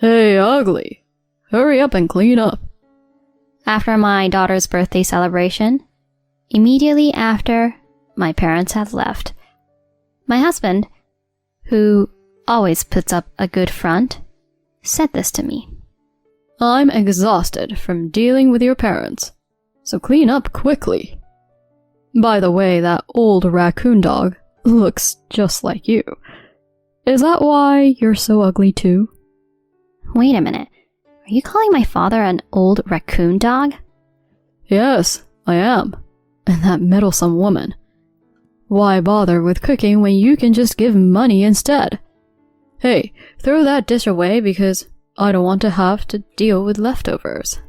Hey, ugly. Hurry up and clean up. After my daughter's birthday celebration, immediately after my parents had left, my husband, who always puts up a good front, said this to me. I'm exhausted from dealing with your parents, so clean up quickly. By the way, that old raccoon dog looks just like you. Is that why you're so ugly too? Wait a minute. Are you calling my father an old raccoon dog? Yes, I am. And that meddlesome woman. Why bother with cooking when you can just give money instead? Hey, throw that dish away because I don't want to have to deal with leftovers.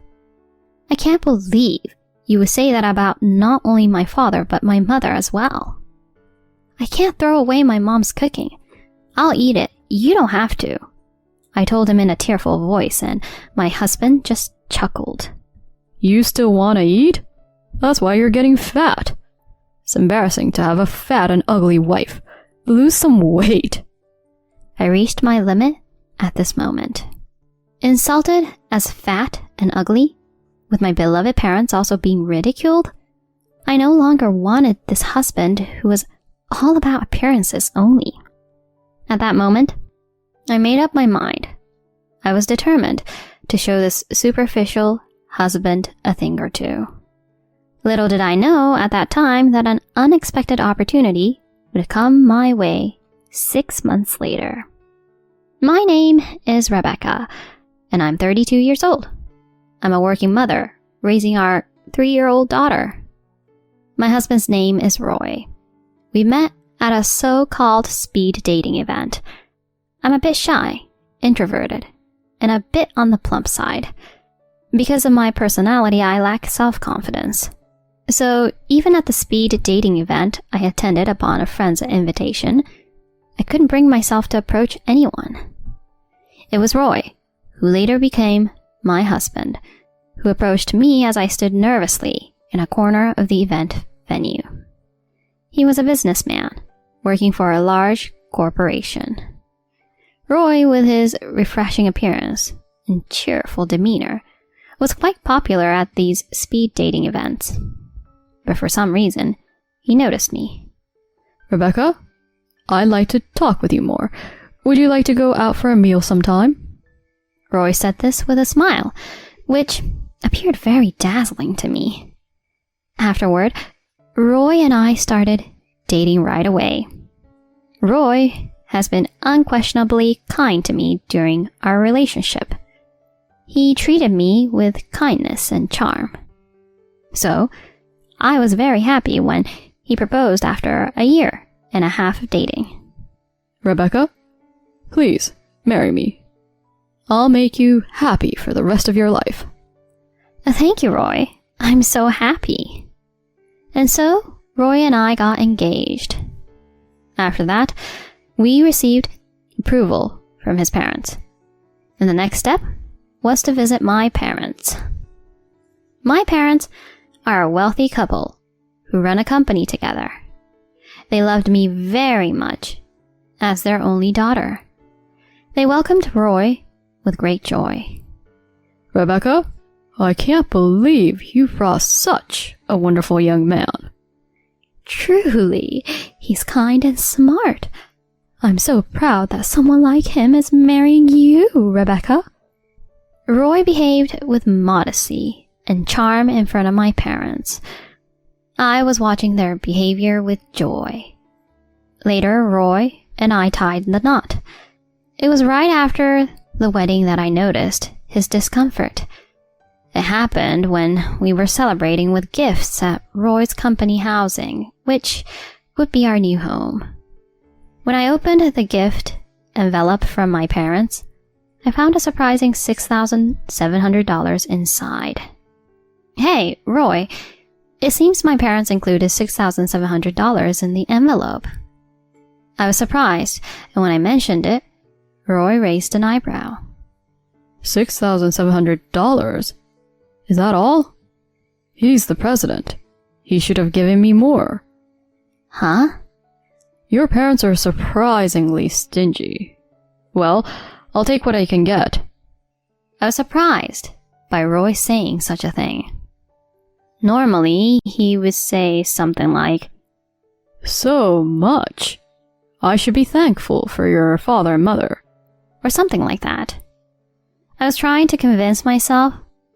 I can't believe you would say that about not only my father but my mother as well. I can't throw away my mom's cooking. I'll eat it. You don't have to. I told him in a tearful voice, and my husband just chuckled. You still want to eat? That's why you're getting fat. It's embarrassing to have a fat and ugly wife. Lose some weight. I reached my limit at this moment. Insulted as fat and ugly, with my beloved parents also being ridiculed, I no longer wanted this husband who was all about appearances only. At that moment, I made up my mind. I was determined to show this superficial husband a thing or two. Little did I know at that time that an unexpected opportunity would come my way 6 months later. My name is Rebecca, and I'm 32 years old. I'm a working mother, raising our 3-year-old daughter. My husband's name is Roy. We met at a so-called speed dating event. I'm a bit shy, introverted, and a bit on the plump side. Because of my personality, I lack self-confidence. So even at the speed dating event I attended upon a friend's invitation, I couldn't bring myself to approach anyone. It was Roy, who later became my husband, who approached me as I stood nervously in a corner of the event venue. He was a businessman, working for a large corporation. Roy, with his refreshing appearance and cheerful demeanor, was quite popular at these speed dating events. But for some reason, he noticed me. Rebecca, I'd like to talk with you more. Would you like to go out for a meal sometime? Roy said this with a smile, which appeared very dazzling to me. Afterward, Roy and I started dating right away. Roy has been unquestionably kind to me during our relationship. He treated me with kindness and charm. So, I was very happy when he proposed after 1.5 years of dating. Rebecca, please marry me. I'll make you happy for the rest of your life. Thank you, Roy. I'm so happy. And so, Roy and I got engaged. After that, we received approval from his parents. And the next step was to visit my parents. My parents are a wealthy couple who run a company together. They loved me very much as their only daughter. They welcomed Roy with great joy. Rebecca, I can't believe you brought such a wonderful young man. Truly, he's kind and smart. I'm so proud that someone like him is marrying you, Rebecca. Roy behaved with modesty and charm in front of my parents. I was watching their behavior with joy. Later, Roy and I tied the knot. It was right after the wedding that I noticed his discomfort. It happened when we were celebrating with gifts at Roy's company housing, which would be our new home. When I opened the gift envelope from my parents, I found a surprising $6,700 inside. Hey, Roy, it seems my parents included $6,700 in the envelope. I was surprised, and when I mentioned it, Roy raised an eyebrow. $6,700? Is that all? He's the president. He should have given me more. Huh? Your parents are surprisingly stingy. Well, I'll take what I can get. I was surprised by Roy saying such a thing. Normally, he would say something like, "So much. I should be thankful for your father and mother," or something like that. I was trying to convince myself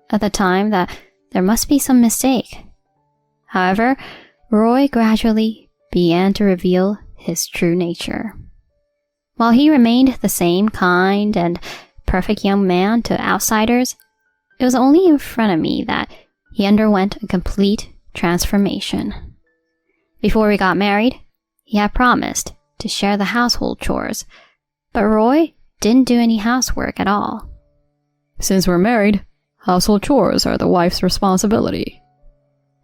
at the time that there must be some mistake. However, Roy gradually began to reveal his true nature. While he remained the same kind and perfect young man to outsiders, it was only in front of me that he underwent a complete transformation. Before we got married, he had promised to share the household chores, but Roy didn't do any housework at all. "Since we're married, household chores are the wife's responsibility."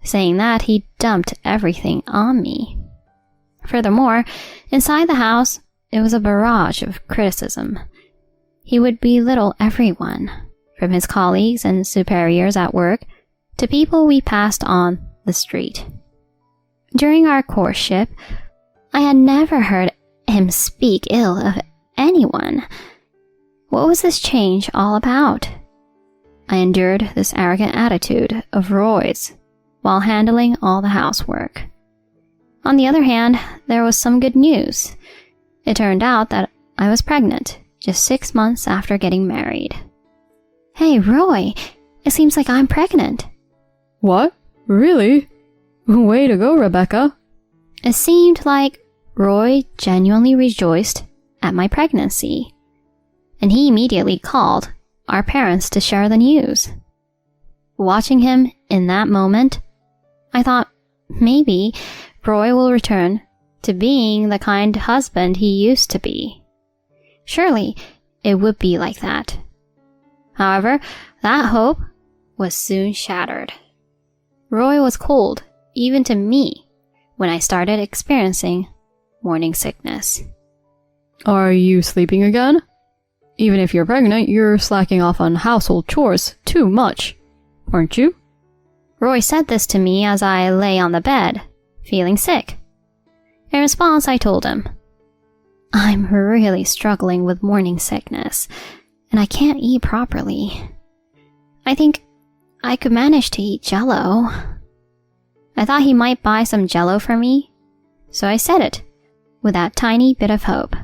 Saying that, he dumped everything on me. Furthermore, inside the house, it was a barrage of criticism. He would belittle everyone, from his colleagues and superiors at work to people we passed on the street. During our courtship, I had never heard him speak ill of anyone. What was this change all about? I endured this arrogant attitude of Roy's while handling all the housework. On the other hand, there was some good news. It turned out that I was pregnant just 6 months after getting married. "Hey, Roy, it seems like I'm pregnant." "What? Really? Way to go, Rebecca." It seemed like Roy genuinely rejoiced at my pregnancy, and he immediately called our parents to share the news. Watching him in that moment, I thought maybe Roy will return to being the kind husband he used to be. Surely it would be like that. However, that hope was soon shattered. Roy was cold, even to me, when I started experiencing morning sickness. "Are you sleeping again? Even if you're pregnant, you're slacking off on household chores too much, aren't you?" Roy said this to me as I lay on the bed, feeling sick. In response, I told him, "I'm really struggling with morning sickness, and I can't eat properly. I think I could manage to eat Jell-O." I thought he might buy some Jell-O for me, so I said it, with that tiny bit of hope.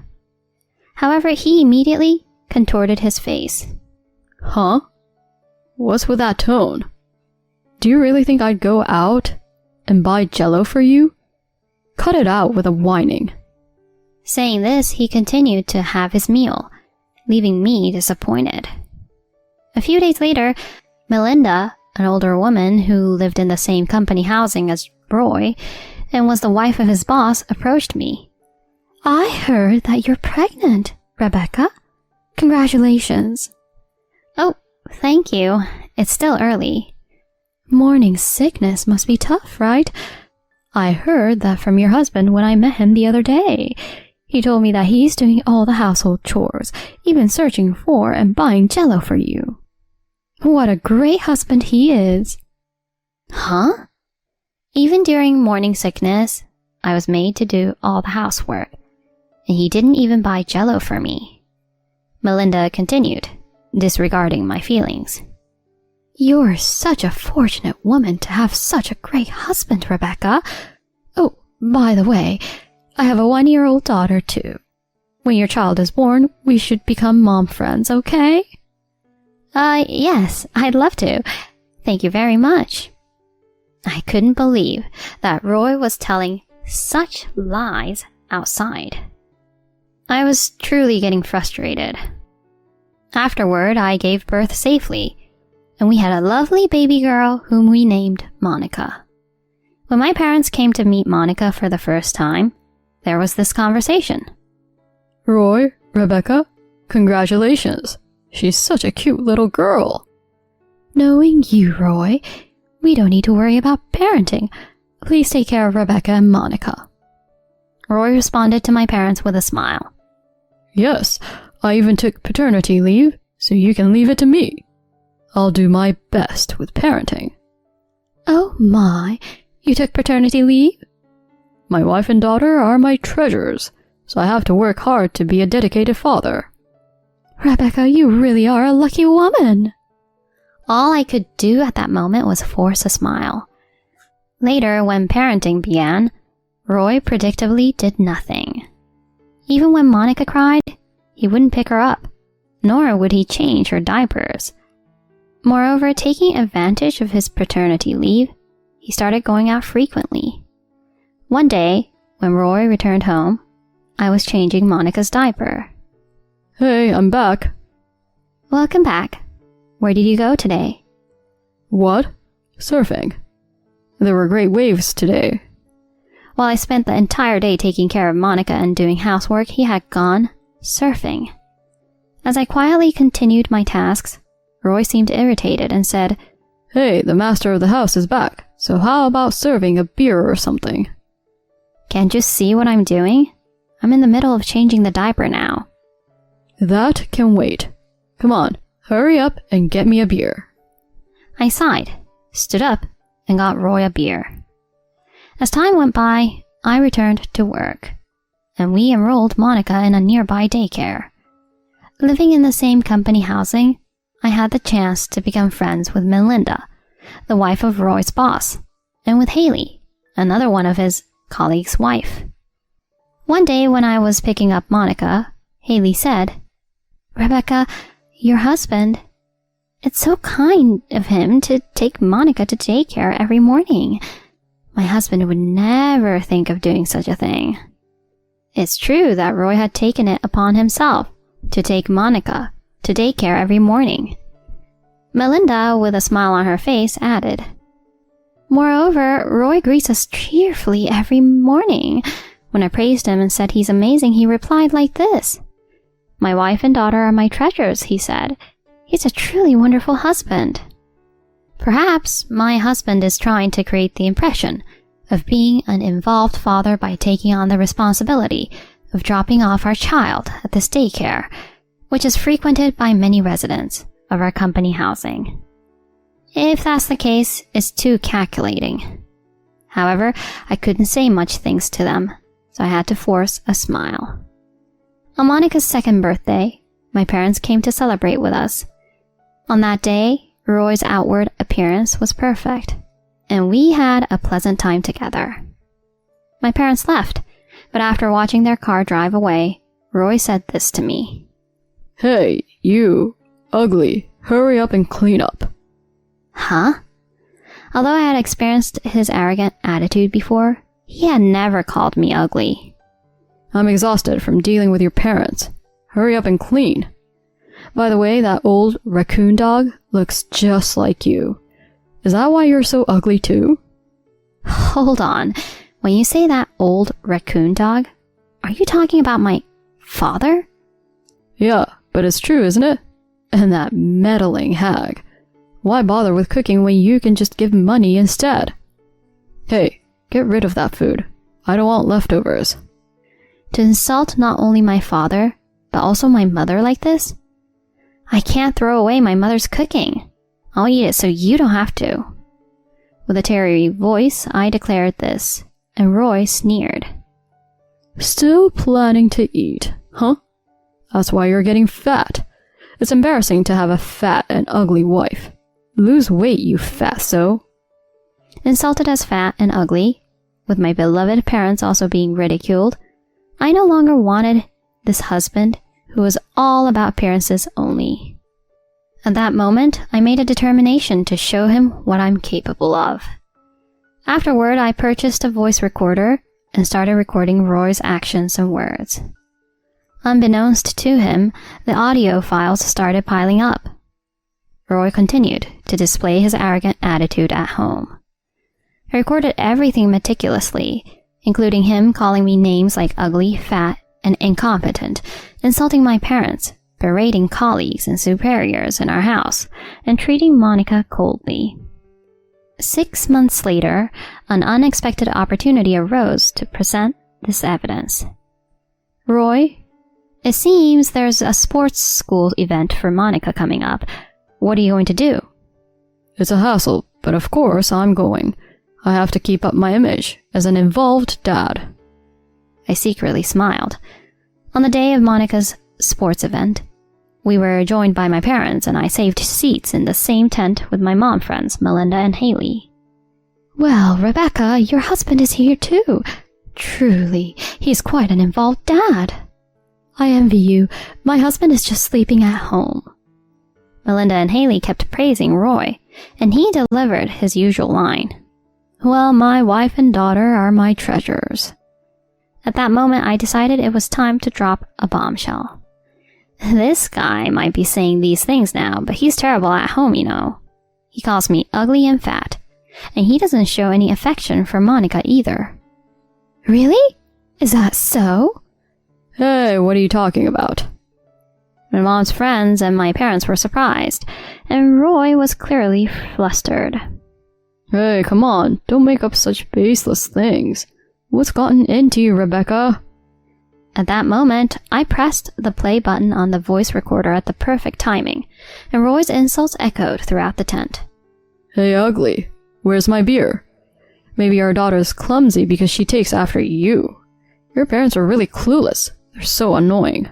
However, he immediately contorted his face. "Huh? What's with that tone? Do you really think I'd go out and buy Jell-O for you? Cut it out with the whining." Saying this, he continued to have his meal, leaving me disappointed. A few days later, Melinda, an older woman who lived in the same company housing as Roy and was the wife of his boss, approached me. "I heard that you're pregnant, Rebecca. Congratulations." "Oh, thank you. It's still early." "Morning sickness must be tough, right? I heard that from your husband when I met him the other day. He told me that he's doing all the household chores, even searching for and buying Jell-O for you. What a great husband he is." Huh? Even during morning sickness, I was made to do all the housework, and he didn't even buy Jell-O for me. Melinda continued, disregarding my feelings. "You're such a fortunate woman to have such a great husband, Rebecca. Oh, by the way, I have a 1-year-old daughter too. When your child is born, we should become mom friends, okay?" Yes, I'd love to. Thank you very much." I couldn't believe that Roy was telling such lies outside. I was truly getting frustrated. Afterward, I gave birth safely, and we had a lovely baby girl whom we named Monica. When my parents came to meet Monica for the first time, there was this conversation. "Roy, Rebecca, congratulations. She's such a cute little girl." "Knowing you, Roy, we don't need to worry about parenting. Please take care of Rebecca and Monica." Roy responded to my parents with a smile. "Yes, I even took paternity leave, so you can leave it to me. I'll do my best with parenting." "Oh my, you took paternity leave?" "My wife and daughter are my treasures, so I have to work hard to be a dedicated father." Rebecca, you really are a lucky woman. All I could do at that moment was force a smile. Later, when parenting began, Roy predictably did nothing. Even when Monica cried, he wouldn't pick her up, nor would he change her diapers. Moreover, taking advantage of his paternity leave, he started going out frequently. One day, when Roy returned home, I was changing Monica's diaper. Hey, I'm back. Welcome back. Where did you go today? What? Surfing. There were great waves today. While I spent the entire day taking care of Monica and doing housework, he had gone surfing. As I quietly continued my tasks, Roy seemed irritated and said, Hey, the master of the house is back, so how about serving a beer or something? Can't you see what I'm doing? I'm in the middle of changing the diaper now. That can wait. Come on, hurry up and get me a beer. I sighed, stood up, and got Roy a beer. As time went by, I returned to work, and we enrolled Monica in a nearby daycare. Living in the same company housing, I had the chance to become friends with Melinda, the wife of Roy's boss, and with Haley, another one of his colleagues' wife. One day when I was picking up Monica, Haley said, Rebecca, your husband, it's so kind of him to take Monica to daycare every morning. My husband would never think of doing such a thing. It's true that Roy had taken it upon himself to take Monica to daycare every morning. Melinda, with a smile on her face, added, Moreover, Roy greets us cheerfully every morning. When I praised him and said he's amazing, he replied like this. My wife and daughter are my treasures, he said. He's a truly wonderful husband. Perhaps my husband is trying to create the impression of being an involved father by taking on the responsibility of dropping off our child at this daycare, which is frequented by many residents of our company housing. If that's the case, it's too calculating. However, I couldn't say much thanks to them, so I had to force a smile. On Monica's second birthday, my parents came to celebrate with us. On that day, Roy's outward appearance was perfect, and we had a pleasant time together. My parents left, but after watching their car drive away, Roy said this to me. Hey, you, ugly, hurry up and clean up. Huh? Although I had experienced his arrogant attitude before, he had never called me ugly. I'm exhausted from dealing with your parents. Hurry up and clean. By the way, that old raccoon dog looks just like you. Is that why you're so ugly too? Hold on. When you say that old raccoon dog, are you talking about my father? Yeah, but it's true, isn't it? And that meddling hag. Why bother with cooking when you can just give money instead? Hey, get rid of that food. I don't want leftovers. To insult not only my father, but also my mother like this? I can't throw away my mother's cooking. I'll eat it so you don't have to. With a teary voice, I declared this, and Roy sneered. Still planning to eat, huh? That's why you're getting fat. It's embarrassing to have a fat and ugly wife. Lose weight, you fatso. Insulted as fat and ugly, with my beloved parents also being ridiculed, I no longer wanted this husband who was all about appearances only. At that moment, I made a determination to show him what I'm capable of. Afterward, I purchased a voice recorder and started recording Roy's actions and words. Unbeknownst to him, the audio files started piling up. Roy continued to display his arrogant attitude at home. I recorded everything meticulously, including him calling me names like ugly, fat, and incompetent, insulting my parents, berating colleagues and superiors in our house, and treating Monica coldly. 6 months later, an unexpected opportunity arose to present this evidence. Roy, it seems there's a sports school event for Monica coming up. What are you going to do? It's a hassle, but of course I'm going. I have to keep up my image as an involved dad. I secretly smiled. On the day of Monica's sports event, we were joined by my parents, and I saved seats in the same tent with my mom friends, Melinda and Haley. Well, Rebecca, your husband is here too. Truly, he's quite an involved dad. I envy you. My husband is just sleeping at home. Melinda and Haley kept praising Roy, and he delivered his usual line. Well, my wife and daughter are my treasures. At that moment, I decided it was time to drop a bombshell. This guy might be saying these things now, but he's terrible at home, you know. He calls me ugly and fat, and he doesn't show any affection for Monica either. Really? Is that so? Hey, what are you talking about? My mom's friends and my parents were surprised, and Roy was clearly flustered. Hey, come on, don't make up such baseless things. What's gotten into you, Rebecca? At that moment, I pressed the play button on the voice recorder at the perfect timing, and Roy's insults echoed throughout the tent. Hey, ugly, where's my beer? Maybe our daughter's clumsy because she takes after you. Your parents are really clueless. They're so annoying.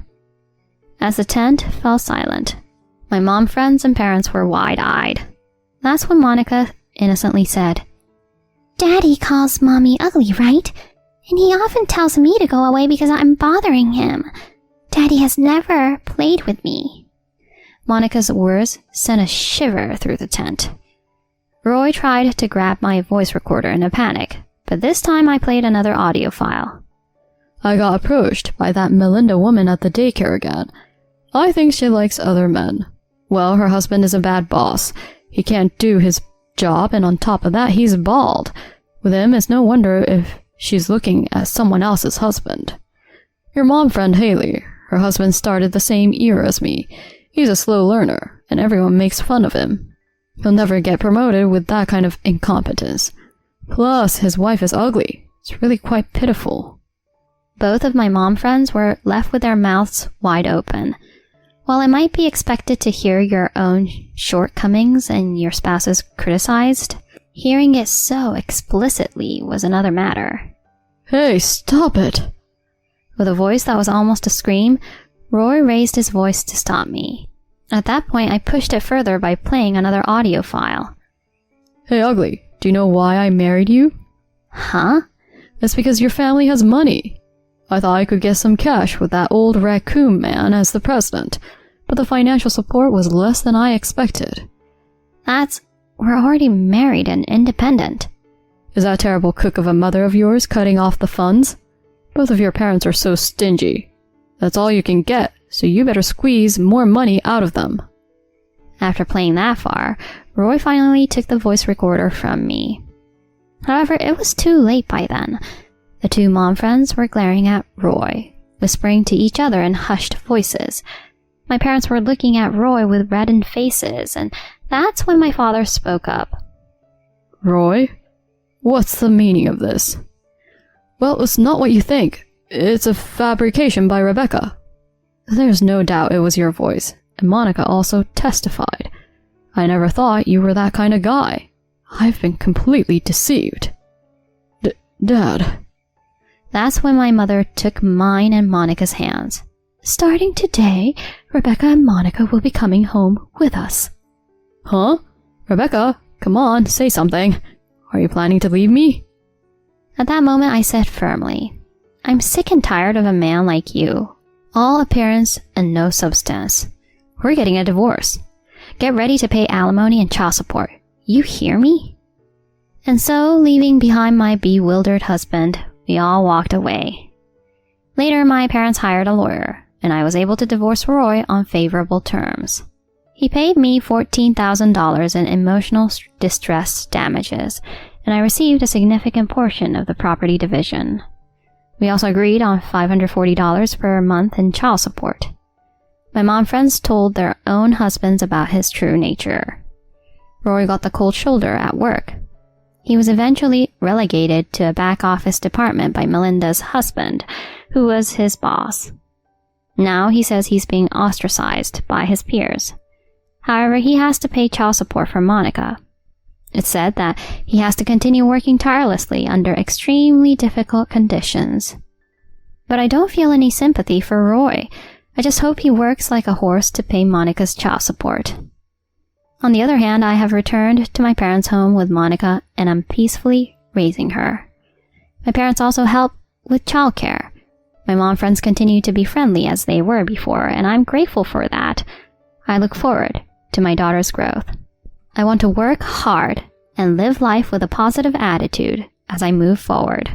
As the tent fell silent, my mom friends and parents were wide-eyed. That's when Monica innocently said, "Daddy calls Mommy ugly, right? And he often tells me to go away because I'm bothering him. Daddy has never played with me." Monica's words sent a shiver through the tent. Roy tried to grab my voice recorder in a panic, but this time I played another audio file. I got approached by that Melinda woman at the daycare again. I think she likes other men. Well, her husband is a bad boss. He can't do his job, and on top of that, he's bald. With him, it's no wonder if she's looking at someone else's husband. Your mom friend Haley, her husband started the same year as me. He's a slow learner, and everyone makes fun of him. He'll never get promoted with that kind of incompetence. Plus, his wife is ugly. It's really quite pitiful. Both of my mom friends were left with their mouths wide open. While it might be expected to hear your own shortcomings and your spouse's criticized, hearing it so explicitly was another matter. Hey, stop it! With a voice that was almost a scream, Roy raised his voice to stop me. At that point, I pushed it further by playing another audio file. Hey, ugly, do you know why I married you? Huh? It's because your family has money. I thought I could get some cash with that old raccoon man as the president, but the financial support was less than I expected. We're already married and independent. Is that terrible cook of a mother of yours cutting off the funds? Both of your parents are so stingy. That's all you can get, so you better squeeze more money out of them. After playing that far, Roy finally took the voice recorder from me. However, it was too late by then. The two mom friends were glaring at Roy, whispering to each other in hushed voices. My parents were looking at Roy with reddened faces, and that's when my father spoke up. Roy, what's the meaning of this? Well, it's not what you think. It's a fabrication by Rebecca. There's no doubt it was your voice, and Monica also testified. I never thought you were that kind of guy. I've been completely deceived. Dad. That's when my mother took mine and Monica's hands. Starting today, Rebecca and Monica will be coming home with us. Huh? Rebecca, come on, say something. Are you planning to leave me? At that moment, I said firmly, "I'm sick and tired of a man like you. All appearance and no substance. We're getting a divorce. Get ready to pay alimony and child support. You hear me?" And so, leaving behind my bewildered husband, we all walked away. Later, my parents hired a lawyer, and I was able to divorce Roy on favorable terms. He paid me $14,000 in emotional distress damages, and I received a significant portion of the property division. We also agreed on $540 per month in child support. My mom friends told their own husbands about his true nature. Roy got the cold shoulder at work. He was eventually relegated to a back office department by Melinda's husband, who was his boss. Now he says he's being ostracized by his peers. However, he has to pay child support for Monica. It's said that he has to continue working tirelessly under extremely difficult conditions. But I don't feel any sympathy for Roy. I just hope he works like a horse to pay Monica's child support. On the other hand, I have returned to my parents' home with Monica and I'm peacefully raising her. My parents also help with childcare. My mom friends continue to be friendly as they were before, and I'm grateful for that. I look forward to my daughter's growth. I want to work hard and live life with a positive attitude as I move forward.